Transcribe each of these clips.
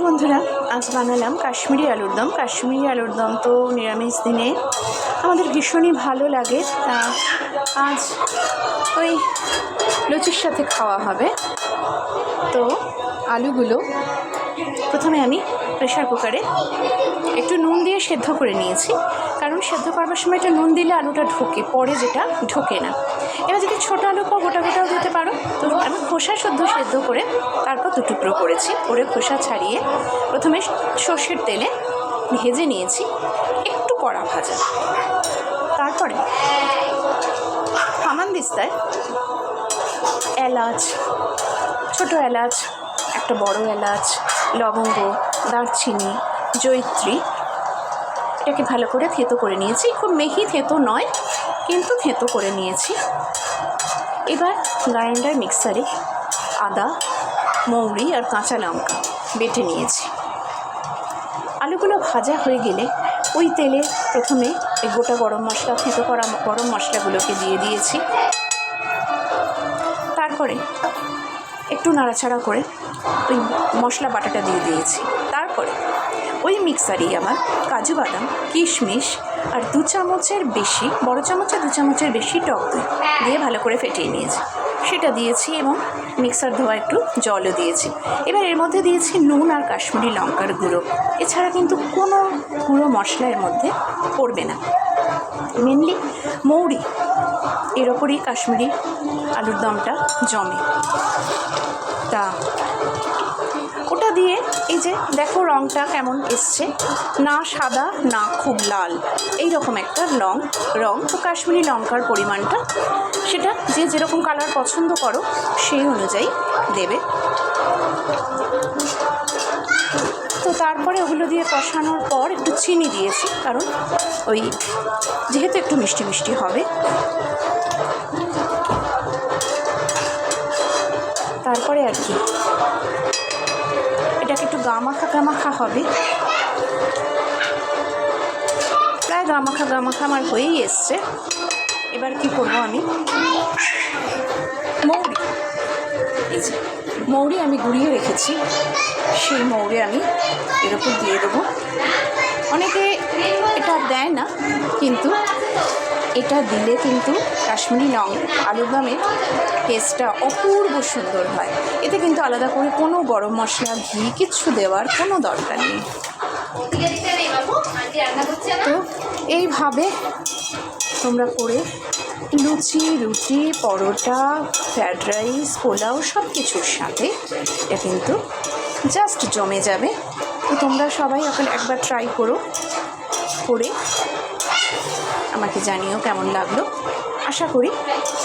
বন্ধুরা, আজ বানালাম কাশ্মীরি আলুর দম। কাশ্মীরি আলুর দম তো নিরামিষ দিনে আমাদের ভীষণই ভালো লাগে। তা আজ ওই লুচির সাথে খাওয়া হবে। তো আলুগুলো প্রথমে আমি প্রেশার কুকারে একটু নুন দিয়ে সেদ্ধ করে নিয়েছি, কারণ সেদ্ধ করবার সময় একটু নুন দিলে আলুটা ঢোকে, পরে যেটা ঢোকে না। এবার যদি ছোটো আলু পাও গোটা গোটাও দিতে পারো। তো আমি খোসা সেদ্ধ করে তারপর দুটুকরো করেছি, করে খোসা ছাড়িয়ে প্রথমে সর্ষের তেলে ভেজে নিয়েছি, একটু কড়া ভাজা। তারপরে হামানদিস্তায় এলাচ, ছোটো এলাচ, একটা বড় এলাচ, লবঙ্গ, দারচিনি, জয়িত্রী, এটাকে ভালো করে থেঁতো করে নিয়েছি। খুব মিহি থেঁতো নয়, কিন্তু থেঁতো করে নিয়েছি। এবার গ্রাইন্ডার মিক্সারে আদা, মৌরি আর কাঁচা লঙ্কা বেটে নিয়েছি। আলুগুলো ভাজা হয়ে গেলে ওই তেলে প্রথমে এই গোটা গরম মশলা, থেঁতো করা গরম মশলাগুলোকে দিয়ে দিয়েছি। তারপরে একটু নাড়াচাড়া করে ওই মশলা বাটাটা দিয়ে দিয়েছি। তারপরে ওই মিক্সারেই আমার কাজু বাদাম, কিশমিশ আর 2 চামচের বেশি, বড় চামচে 2 চামচের বেশি টক দই দিয়ে ভালো করে ফেটিয়ে নিয়েছি। সেটা দিয়েছি এবং মিক্সার ধোয়া একটু জলও দিয়েছি। এবার এর মধ্যে দিয়েছি নুন আর কাশ্মীরি লঙ্কার গুঁড়ো। এছাড়া কিন্তু কোনো গুঁড়ো মশলা এর মধ্যে পড়বে না। মেনলি মৌরি, এর ওপরই কাশ্মীরি আলুর দমটা জমে। তা ওটা দিয়ে এই যে দেখো রঙটা কেমন এসছে, না সাদা না খুব লাল, এই রকম একটা রঙ। তো কাশ্মীরি লঙ্কার পরিমাণটা সেটা যে যেরকম কালার পছন্দ করো সেই অনুযায়ী দেবে। তো তারপরে ওগুলো দিয়ে কষানোর পর একটু চিনি দিয়েছি, কারণ ওই যেহেতু একটু মিষ্টি মিষ্টি হবে। তারপরে আর কি এটাকে একটু গামাখা হবে, প্রায় গামাখা আমার হয়েই এসছে। এবার কি করব, আমি মৌরি আমি গুঁড়িয়ে রেখেছি, সেই মৌরি আমি এর উপর দিয়ে দেবো। অনেকে এটা দেয় না, কিন্তু এটা দিলে কিন্তু কাশ্মীরি আলুর দমের টেস্টটা অপূর্ব সুন্দর হয়। এতে কিন্তু আলাদা করে কোনো গরম মশলা, ঘি কিচ্ছু দেওয়ার কোনো দরকার নেই। তো এইভাবে তোমরা করে লুচি, রুটি, পরোটা, ফ্রায়েড রাইস, পোলাও সব কিছুর সাথে এটা কিন্তু জাস্ট জমে যাবে। তো তোমরা সবাই এখন একবার ট্রাই করো, করে আমাকে জানিও কেমন লাগলো। আশা করি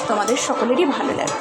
তোমাদের সকলেরই ভালো লাগবে।